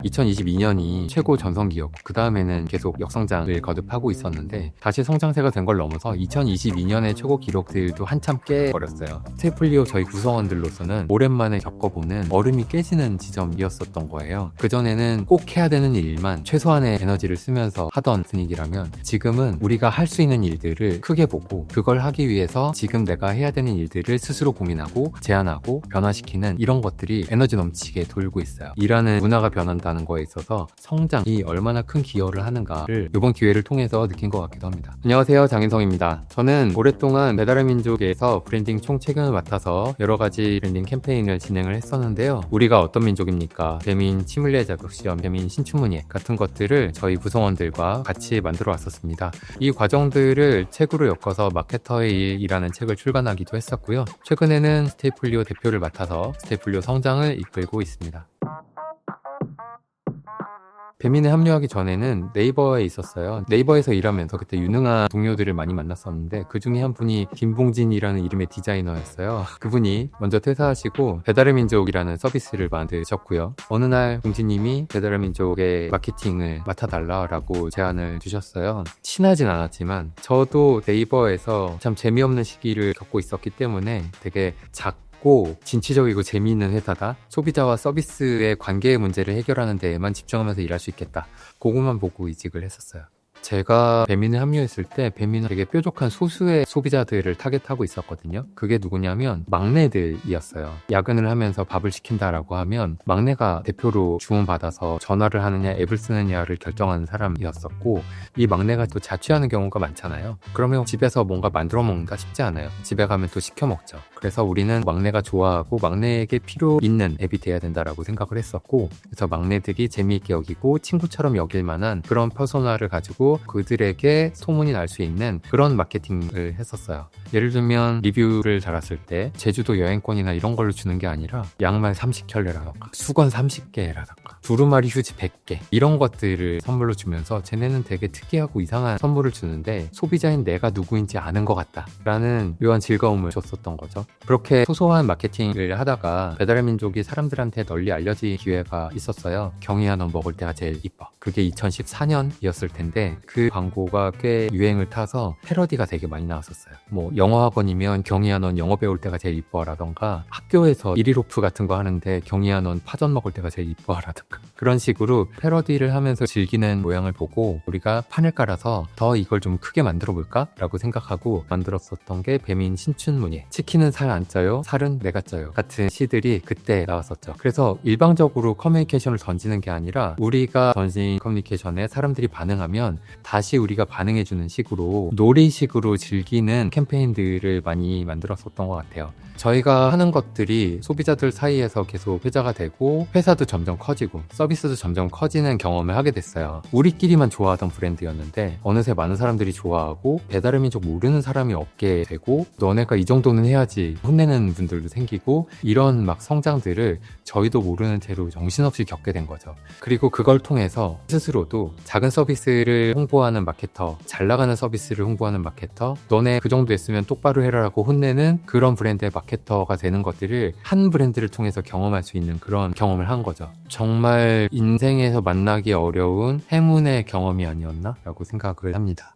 2022년이 최고 전성기였고 그 다음에는 계속 역성장을 거듭하고 있었는데 다시 성장세가 된 걸 넘어서 2022년의 최고 기록들도 한참 깨버렸어요. 스테이플리오 저희 구성원들로서는 오랜만에 겪어보는 얼음이 깨지는 지점이었었던 거예요. 그전에는 꼭 해야 되는 일만 최소한의 에너지를 쓰면서 하던 분위기라면 지금은 우리가 할 수 있는 일들을 크게 보고 그걸 하기 위해서 지금 내가 해야 되는 일들을 스스로 고민하고 제안하고 변화시키는 이런 것들이 에너지 넘치게 돌고 있어요. 일하는 문화가 변한다는 거에 있어서 성장이 얼마나 큰 기여를 하는가를 이번 기회를 통해서 느낀 것 같기도 합니다. 안녕하세요, 장인성입니다. 저는 오랫동안 배달의 민족에서 브랜딩 총책임을 맡아서 여러 가지 브랜딩 캠페인을 진행을 했었는데요. 우리가 어떤 민족입니까? 배민 치물레 자격시험, 배민 신춘문예 같은 것들을 저희 구성원들과 같이 만들어 왔었습니다. 이 과정들을 책으로 엮어서 마케터의 일이라는 책을 출간하기도 했었고요. 최근에는 스테이플리오 대표를 맡아서 스테이플리오 성장을 이끌고 있습니다. 배민에 합류하기 전에는 네이버에 있었어요. 네이버에서 일하면서 그때 유능한 동료들을 많이 만났었는데 그 중에 한 분이 김봉진이라는 이름의 디자이너였어요. 그분이 먼저 퇴사하시고 배달의 민족이라는 서비스를 만드셨고요. 어느 날 봉진님이 배달의 민족의 마케팅을 맡아달라고 제안을 주셨어요. 친하진 않았지만 저도 네이버에서 참 재미없는 시기를 겪고 있었기 때문에 되게 진취적이고 재미있는 회사다. 소비자와 서비스의 관계의 문제를 해결하는 데에만 집중하면서 일할 수 있겠다. 그것만 보고 이직을 했었어요. 제가 배민에 합류했을 때 배민은 되게 뾰족한 소수의 소비자들을 타겟하고 있었거든요. 그게 누구냐면 막내들이었어요. 야근을 하면서 밥을 시킨다라고 하면 막내가 대표로 주문받아서 전화를 하느냐 앱을 쓰느냐를 결정하는 사람이었었고 이 막내가 또 자취하는 경우가 많잖아요. 그러면 집에서 뭔가 만들어 먹는가 싶지 않아요. 집에 가면 또 시켜 먹죠. 그래서 우리는 막내가 좋아하고 막내에게 필요 있는 앱이 돼야 된다라고 생각을 했었고 그래서 막내들이 재미있게 여기고 친구처럼 여길 만한 그런 퍼소나를 가지고 그들에게 소문이 날 수 있는 그런 마케팅을 했었어요. 예를 들면 리뷰를 달았을 때 제주도 여행권이나 이런 걸로 주는 게 아니라 양말 30켤레라던가 수건 30개라던가 두루마리 휴지 100개 이런 것들을 선물로 주면서 쟤네는 되게 특이하고 이상한 선물을 주는데 소비자인 내가 누구인지 아는 것 같다 라는 묘한 즐거움을 줬었던 거죠. 그렇게 소소한 마케팅을 하다가 배달의 민족이 사람들한테 널리 알려질 기회가 있었어요. 경희야 넌 먹을 때가 제일 이뻐. 그게 2014년이었을 텐데 그 광고가 꽤 유행을 타서 패러디가 되게 많이 나왔었어요. 뭐 영어학원이면 경희야 넌 영어 배울 때가 제일 이뻐 라던가 학교에서 일일오프 같은 거 하는데 경희야 넌 파전 먹을 때가 제일 이뻐 라던가 그런 식으로 패러디를 하면서 즐기는 모양을 보고 우리가 판을 깔아서 더 이걸 좀 크게 만들어 볼까? 라고 생각하고 만들었었던 게 배민 신춘문예. 치킨은 살 안 쪄요, 살은 내가 쪄요 같은 시들이 그때 나왔었죠. 그래서 일방적으로 커뮤니케이션을 던지는 게 아니라 우리가 던진 커뮤니케이션에 사람들이 반응하면 다시 우리가 반응해주는 식으로 놀이식으로 즐기는 캠페인들을 많이 만들었었던 것 같아요. 저희가 하는 것들이 소비자들 사이에서 계속 회자가 되고 회사도 점점 커지고 서비스도 점점 커지는 경험을 하게 됐어요. 우리끼리만 좋아하던 브랜드였는데 어느새 많은 사람들이 좋아하고 배달의 민족 모르는 사람이 없게 되고 너네가 이 정도는 해야지 혼내는 분들도 생기고 이런 막 성장들을 저희도 모르는 채로 정신없이 겪게 된 거죠. 그리고 그걸 통해서 스스로도 작은 서비스를 홍보하는 마케터, 잘 나가는 서비스를 홍보하는 마케터, 너네 그 정도 했으면 똑바로 해라라고 혼내는 그런 브랜드의 마케터가 되는 것들을 한 브랜드를 통해서 경험할 수 있는 그런 경험을 한 거죠. 정말 인생에서 만나기 어려운 행운의 경험이 아니었나? 라고 생각을 합니다.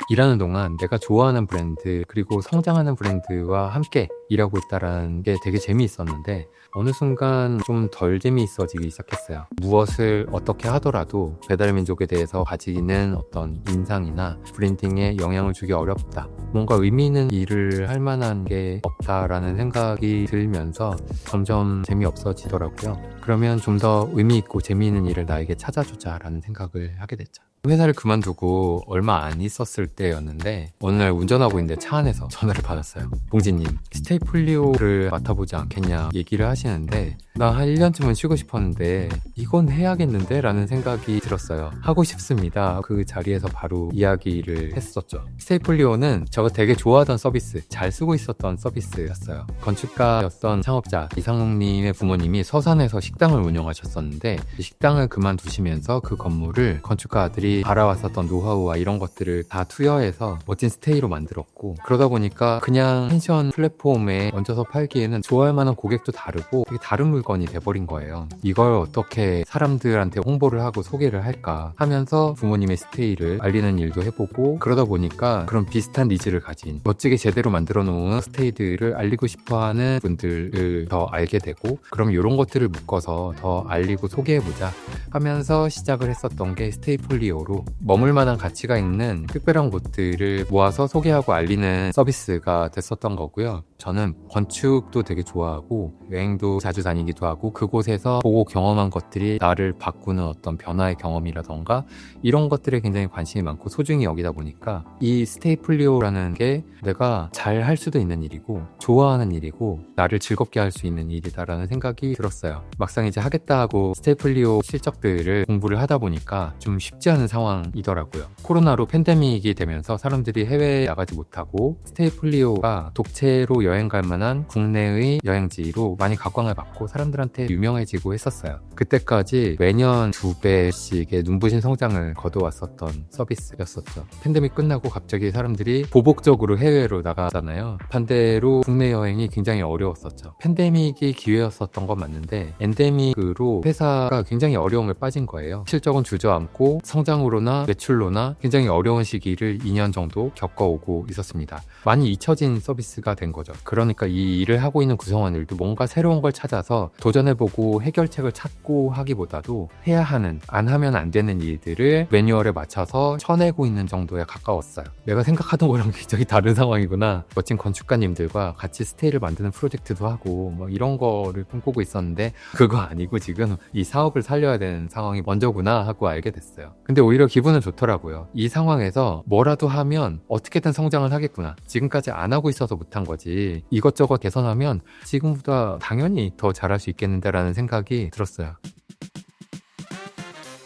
일하는 동안 내가 좋아하는 브랜드 그리고 성장하는 브랜드와 함께 일하고 있다는 게 되게 재미있었는데 어느 순간 좀 덜 재미있어지기 시작했어요. 무엇을 어떻게 하더라도 배달의 민족에 대해서 가지는 어떤 인상이나 브랜딩에 영향을 주기 어렵다. 뭔가 의미 있는 일을 할 만한 게 없다라는 생각이 들면서 점점 재미없어지더라고요. 그러면 좀 더 의미 있고 재미있는 일을 나에게 찾아주자라는 생각을 하게 됐죠. 회사를 그만두고 얼마 안 있었을 때였는데 어느 날 운전하고 있는데 차 안에서 전화를 받았어요. 봉진님, 스테이플리오를 맡아보지 않겠냐 얘기를 하시는데 나 한 1년쯤은 쉬고 싶었는데 이건 해야겠는데? 라는 생각이 들었어요. 하고 싶습니다. 그 자리에서 바로 이야기를 했었죠. 스테이플리오는 제가 되게 좋아하던 서비스, 잘 쓰고 있었던 서비스였어요. 건축가였던 창업자 이상욱님의 부모님이 서산에서 식당을 운영하셨었는데 식당을 그만두시면서 그 건물을 건축가들이 알아왔었던 노하우와 이런 것들을 다 투여해서 멋진 스테이로 만들었고, 그러다 보니까 그냥 펜션 플랫폼에 얹어서 팔기에는 좋아할 만한 고객도 다르고 되게 다른 물건이 돼버린 거예요. 이걸 어떻게 사람들한테 홍보를 하고 소개를 할까 하면서 부모님의 스테이를 알리는 일도 해보고, 그러다 보니까 그런 비슷한 니즈를 가진 멋지게 제대로 만들어 놓은 스테이들을 알리고 싶어하는 분들을 더 알게 되고, 그럼 이런 것들을 묶어서 더 알리고 소개해보자 하면서 시작을 했었던 게 스테이폴리오로 머물 만한 가치가 있는 특별한 곳들을 모아서 소개하고 알리는 서비스가 됐었던 거고요. 저는 건축도 되게 좋아하고 여행도 자주 다니기도 하고, 그곳에서 보고 경험한 것들이 나를 바꾸는 어떤 변화의 경험이라던가 이런 것들에 굉장히 관심이 많고 소중히 여기다 보니까 이 스테이플리오라는 게 내가 잘 할 수도 있는 일이고 좋아하는 일이고 나를 즐겁게 할 수 있는 일이다라는 생각이 들었어요. 막상 이제 하겠다 하고 스테이플리오 실적들을 공부를 하다 보니까 좀 쉽지 않은 상황이더라고요. 코로나로 팬데믹이 되면서 사람들이 해외에 나가지 못하고 스테이플리오가 독채로 여행 갈 만한 국내의 여행지로 많이 각광을 받고 사람들한테 유명해지고 했었어요. 그때까지 매년 2배씩의 눈부신 성장을 거둬왔었던 서비스였었죠. 팬데믹 끝나고 갑자기 사람들이 보복적으로 해외로 나가잖아요. 반대로 국내 여행이 굉장히 어려웠었죠. 팬데믹이 기회였었던 건 맞는데 엔데믹으로 회사가 굉장히 어려움을 빠진 거예요. 실적은 주저앉고 성장으로나 매출로나 굉장히 어려운 시기를 2년 정도 겪어오고 있었습니다. 많이 잊혀진 서비스가 된 거죠. 그러니까 이 일을 하고 있는 구성원들도 뭔가 새로운 걸 찾아서 도전해보고 해결책을 찾고 하기보다도 해야 하는, 안 하면 안 되는 일들을 매뉴얼에 맞춰서 쳐내고 있는 정도에 가까웠어요. 내가 생각하던 거랑 굉장히 다른 상황이구나. 멋진 건축가님들과 같이 스테이를 만드는 프로젝트도 하고 뭐 이런 거를 꿈꾸고 있었는데 그거 아니고 지금 이 사업을 살려야 되는 상황이 먼저구나 하고 알게 됐어요. 근데 오히려 기분은 좋더라고요. 이 상황에서 뭐라도 하면 어떻게든 성장을 하겠구나. 지금까지 안 하고 있어서 못한 거지. 이것저것 개선하면 지금보다 당연히 더 잘할 수 있겠는데라는 생각이 들었어요.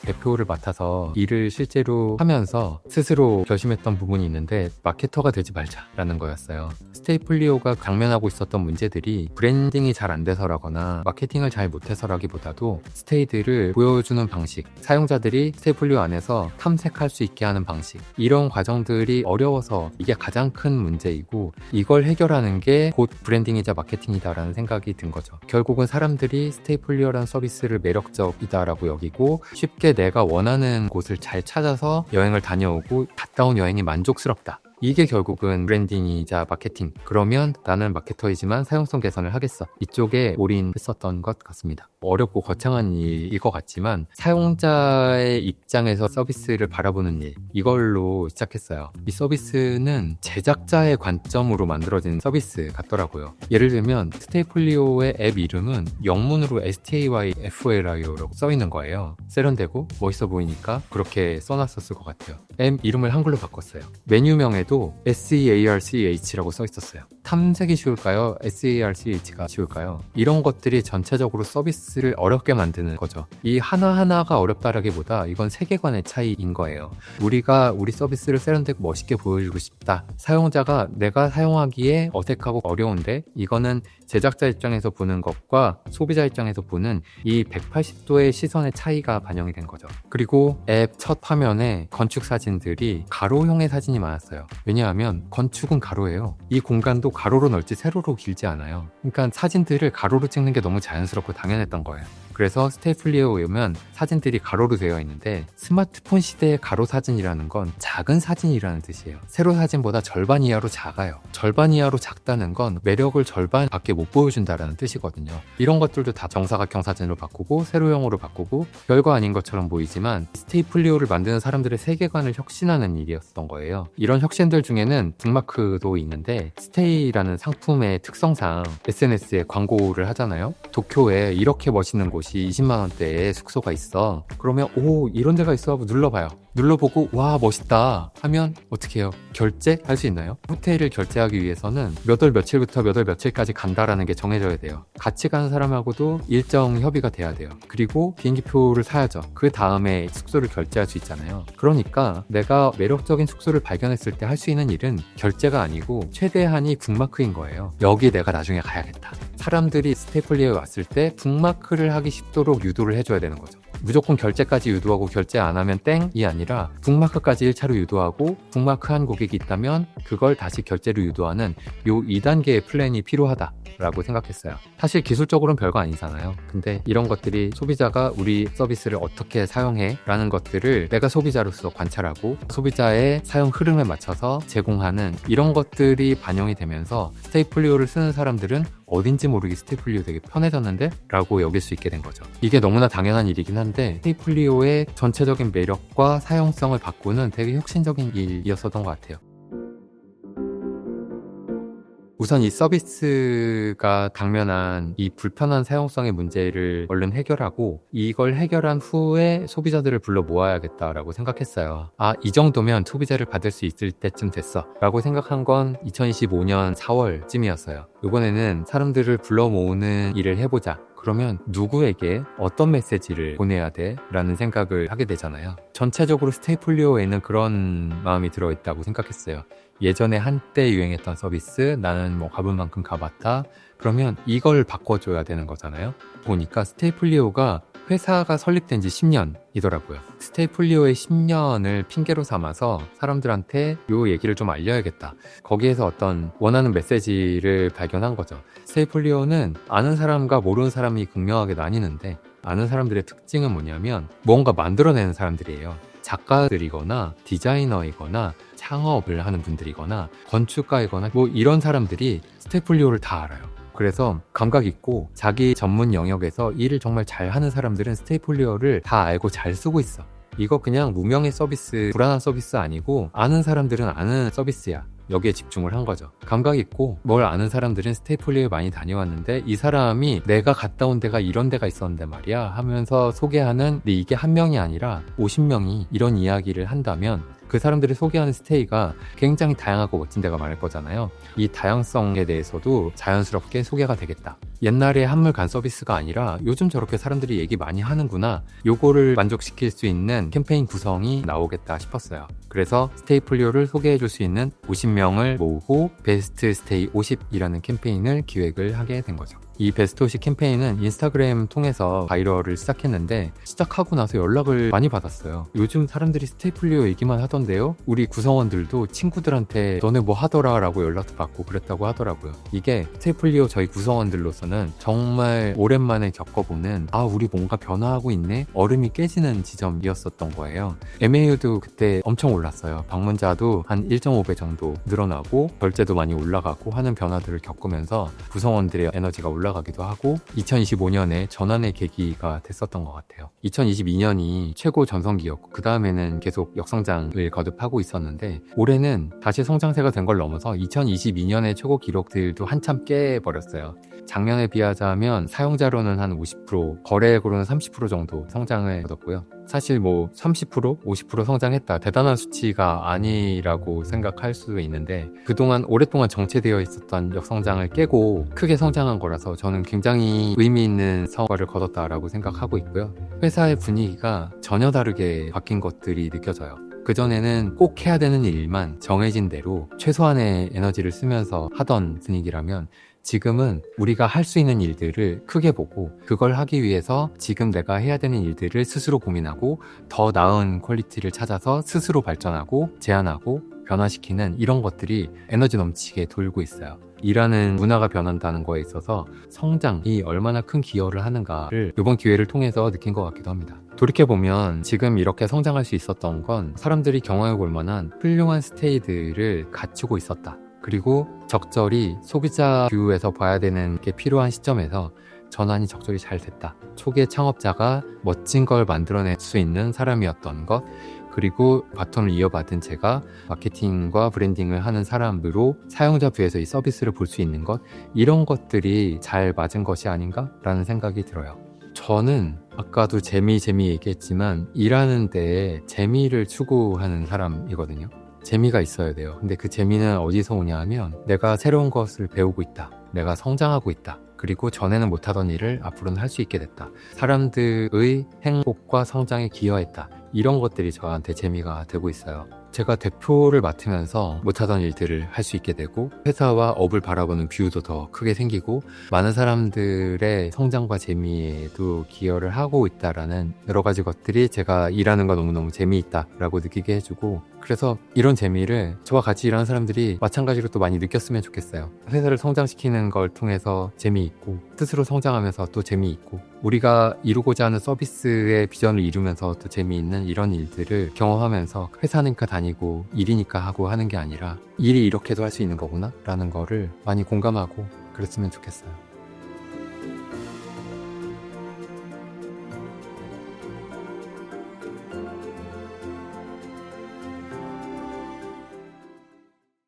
대표를 맡아서 일을 실제로 하면서 스스로 결심했던 부분이 있는데 마케터가 되지 말자라는 거였어요. 스테이플리오가 당면하고 있었던 문제들이 브랜딩이 잘 안 돼서라거나 마케팅을 잘 못해서라기보다도 스테이들을 보여주는 방식, 사용자들이 스테이플리오 안에서 탐색할 수 있게 하는 방식, 이런 과정들이 어려워서 이게 가장 큰 문제이고, 이걸 해결하는 게 곧 브랜딩이자 마케팅이다라는 생각이 든 거죠. 결국은 사람들이 스테이플리오라는 서비스를 매력적이다라고 여기고 쉽게 내가 원하는 곳을 잘 찾아서 여행을 다녀오고 갔다 온 여행이 만족스럽다. 이게 결국은 브랜딩이자 마케팅. 그러면 나는 마케터이지만 사용성 개선을 하겠어. 이쪽에 올인했었던 것 같습니다. 어렵고 거창한 일일 것 같지만 사용자의 입장에서 서비스를 바라보는 일, 이걸로 시작했어요. 이 서비스는 제작자의 관점으로 만들어진 서비스 같더라고요. 예를 들면 스테이플리오의 앱 이름은 영문으로 STAYFLIO라고 써있는 거예요. 세련되고 멋있어 보이니까 그렇게 써놨었을 것 같아요. 앱 이름을 한글로 바꿨어요. 메뉴명에도 SEARCH라고 써있었어요. 탐색이 쉬울까요? SEARCH가 쉬울까요? 이런 것들이 전체적으로 서비스를 어렵게 만드는 거죠. 이 하나하나가 어렵다라기보다 이건 세계관의 차이인 거예요. 우리가 우리 서비스를 세련되고 멋있게 보여주고 싶다. 사용자가 내가 사용하기에 어색하고 어려운데 이거는 제작자 입장에서 보는 것과 소비자 입장에서 보는 이 180도의 시선의 차이가 반영이 된 거죠. 그리고 앱 첫 화면에 건축 사진들이 가로형의 사진이 많았어요. 왜냐하면 건축은 가로예요. 이 공간도 가로로 넓지 세로로 길지 않아요. 그러니까 사진들을 가로로 찍는 게 너무 자연스럽고 당연했던 거예요. 그래서 스테이플리오에 오면 사진들이 가로로 되어 있는데 스마트폰 시대의 가로 사진이라는 건 작은 사진이라는 뜻이에요. 세로 사진보다 절반 이하로 작아요. 절반 이하로 작다는 건 매력을 절반밖에 못 보여준다라는 뜻이거든요. 이런 것들도 다 정사각형 사진으로 바꾸고 세로형으로 바꾸고 별거 아닌 것처럼 보이지만 스테이플리오를 만드는 사람들의 세계관을 혁신하는 일이었던 거예요. 이런 혁신들 중에는 북마크도 있는데 스테이라는 상품의 특성상 SNS에 광고를 하잖아요. 도쿄에 이렇게 멋있는 곳 곳이 20만 원대의 숙소가 있어. 그러면 오, 이런 데가 있어 하고 눌러봐요. 눌러보고 와, 멋있다 하면 어떻게 해요? 결제할 수 있나요? 호텔을 결제하기 위해서는 몇 월 며칠부터 몇 월 며칠까지 간다라는 게 정해져야 돼요. 같이 가는 사람하고도 일정 협의가 돼야 돼요. 그리고 비행기표를 사야죠. 그 다음에 숙소를 결제할 수 있잖아요. 그러니까 내가 매력적인 숙소를 발견했을 때 할 수 있는 일은 결제가 아니고 최대한이 북마크인 거예요. 여기 내가 나중에 가야겠다. 사람들이 스테이플리에 왔을 때 북마크를 하기 쉽도록 유도를 해줘야 되는 거죠. 무조건 결제까지 유도하고 결제 안 하면 땡이 아니라 북마크까지 1차로 유도하고 북마크한 고객이 있다면 그걸 다시 결제로 유도하는 요 2단계의 플랜이 필요하다라고 생각했어요. 사실 기술적으로는 별거 아니잖아요. 근데 이런 것들이 소비자가 우리 서비스를 어떻게 사용해? 라는 것들을 내가 소비자로서 관찰하고 소비자의 사용 흐름에 맞춰서 제공하는 이런 것들이 반영이 되면서 스테이플리오를 쓰는 사람들은 어딘지 모르게 스테이플리오 되게 편해졌는데? 라고 여길 수 있게 된 거죠. 이게 너무나 당연한 일이긴 한데 스테이플리오의 전체적인 매력과 사용성을 바꾸는 되게 혁신적인 일이었었던 것 같아요. 우선 이 서비스가 당면한 이 불편한 사용성의 문제를 얼른 해결하고 이걸 해결한 후에 소비자들을 불러 모아야겠다라고 생각했어요. 아, 이 정도면 소비자를 받을 수 있을 때쯤 됐어 라고 생각한 건 2025년 4월쯤이었어요. 이번에는 사람들을 불러 모으는 일을 해보자. 그러면 누구에게 어떤 메시지를 보내야 돼? 라는 생각을 하게 되잖아요. 전체적으로 스테이플리오에는 그런 마음이 들어있다고 생각했어요. 예전에 한때 유행했던 서비스, 나는 뭐 가볼 만큼 가봤다. 그러면 이걸 바꿔줘야 되는 거잖아요. 보니까 스테이플리오가 회사가 설립된 지 10년이더라고요. 스테이플리오의 10년을 핑계로 삼아서 사람들한테 요 얘기를 좀 알려야겠다. 거기에서 어떤 원하는 메시지를 발견한 거죠. 스테이플리오는 아는 사람과 모르는 사람이 극명하게 나뉘는데 아는 사람들의 특징은 뭐냐면 뭔가 만들어내는 사람들이에요. 작가들이거나 디자이너이거나 창업을 하는 분들이거나 건축가이거나 뭐 이런 사람들이 스테이플리오를 다 알아요. 그래서 감각 있고 자기 전문 영역에서 일을 정말 잘하는 사람들은 스테이플리오를 다 알고 잘 쓰고 있어. 이거 그냥 무명의 서비스, 불안한 서비스 아니고 아는 사람들은 아는 서비스야. 여기에 집중을 한 거죠. 감각 있고 뭘 아는 사람들은 스테이플리오에 많이 다녀왔는데 이 사람이 내가 갔다 온 데가 이런 데가 있었는데 말이야 하면서 소개하는, 근데 이게 한 명이 아니라 50명이 이런 이야기를 한다면 그 사람들이 소개하는 스테이가 굉장히 다양하고 멋진 데가 많을 거잖아요. 이 다양성에 대해서도 자연스럽게 소개가 되겠다. 옛날에 한물간 서비스가 아니라 요즘 저렇게 사람들이 얘기 많이 하는구나. 요거를 만족시킬 수 있는 캠페인 구성이 나오겠다 싶었어요. 그래서 스테이플리오를 소개해 줄 수 있는 50명을 모으고 베스트 스테이 50이라는 캠페인을 기획을 하게 된 거죠. 이 베스트 50 캠페인은 인스타그램 통해서 바이럴을 시작했는데 시작하고 나서 연락을 많이 받았어요. 요즘 사람들이 스테이플리오 얘기만 하던데요? 우리 구성원들도 친구들한테 너네 뭐 하더라 라고 연락도 받고 그랬다고 하더라고요. 이게 스테이플리오 저희 구성원들로서는 정말 오랜만에 겪어보는 우리 뭔가 변화하고 있네? 얼음이 깨지는 지점이었었던 거예요. MAU도 그때 엄청 올랐어요. 방문자도 한 1.5배 정도 늘어나고 결제도 많이 올라가고 하는 변화들을 겪으면서 구성원들의 에너지가 올라가기도 하고 2025년에 전환의 계기가 됐었던 것 같아요. 2022년이 최고 전성기였고 그 다음에는 계속 역성장을 거듭하고 있었는데 올해는 다시 성장세가 된 걸 넘어서 2022년의 최고 기록들도 한참 깨버렸어요. 작년에 비하자면 사용자로는 한 50%, 거래액으로는 30% 정도 성장을 거뒀고요. 사실 뭐 30%, 50% 성장했다. 대단한 수치가 아니라고 생각할 수도 있는데 그동안 오랫동안 정체되어 있었던 역성장을 깨고 크게 성장한 거라서 저는 굉장히 의미 있는 성과를 거뒀다라고 생각하고 있고요. 회사의 분위기가 전혀 다르게 바뀐 것들이 느껴져요. 그전에는 꼭 해야 되는 일만 정해진 대로 최소한의 에너지를 쓰면서 하던 분위기라면 지금은 우리가 할 수 있는 일들을 크게 보고 그걸 하기 위해서 지금 내가 해야 되는 일들을 스스로 고민하고 더 나은 퀄리티를 찾아서 스스로 발전하고 제안하고 변화시키는 이런 것들이 에너지 넘치게 돌고 있어요. 일하는 문화가 변한다는 거에 있어서 성장이 얼마나 큰 기여를 하는가를 이번 기회를 통해서 느낀 것 같기도 합니다. 돌이켜보면 지금 이렇게 성장할 수 있었던 건 사람들이 경험해 볼 만한 훌륭한 스테이들을 갖추고 있었다. 그리고 적절히 소비자 뷰에서 봐야 되는 게 필요한 시점에서 전환이 적절히 잘 됐다. 초기의 창업자가 멋진 걸 만들어낼 수 있는 사람이었던 것, 그리고 바톤을 이어받은 제가 마케팅과 브랜딩을 하는 사람으로 사용자 뷰에서 이 서비스를 볼 수 있는 것, 이런 것들이 잘 맞은 것이 아닌가? 라는 생각이 들어요. 저는 아까도 재미 얘기했지만 일하는 데에 재미를 추구하는 사람이거든요. 재미가 있어야 돼요. 근데 그 재미는 어디서 오냐 하면 내가 새로운 것을 배우고 있다. 내가 성장하고 있다. 그리고 전에는 못하던 일을 앞으로는 할 수 있게 됐다. 사람들의 행복과 성장에 기여했다. 이런 것들이 저한테 재미가 되고 있어요. 제가 대표를 맡으면서 못하던 일들을 할 수 있게 되고 회사와 업을 바라보는 뷰도 더 크게 생기고 많은 사람들의 성장과 재미에도 기여를 하고 있다라는 여러 가지 것들이 제가 일하는 거 너무너무 재미있다라고 느끼게 해주고 그래서 이런 재미를 저와 같이 일하는 사람들이 마찬가지로 또 많이 느꼈으면 좋겠어요. 회사를 성장시키는 걸 통해서 재미있고 스스로 성장하면서 또 재미있고 우리가 이루고자 하는 서비스의 비전을 이루면서 또 재미있는 이런 일들을 경험하면서 회사니까 다니고 일이니까 하고 하는 게 아니라 일이 이렇게도 할 수 있는 거구나 라는 거를 많이 공감하고 그랬으면 좋겠어요.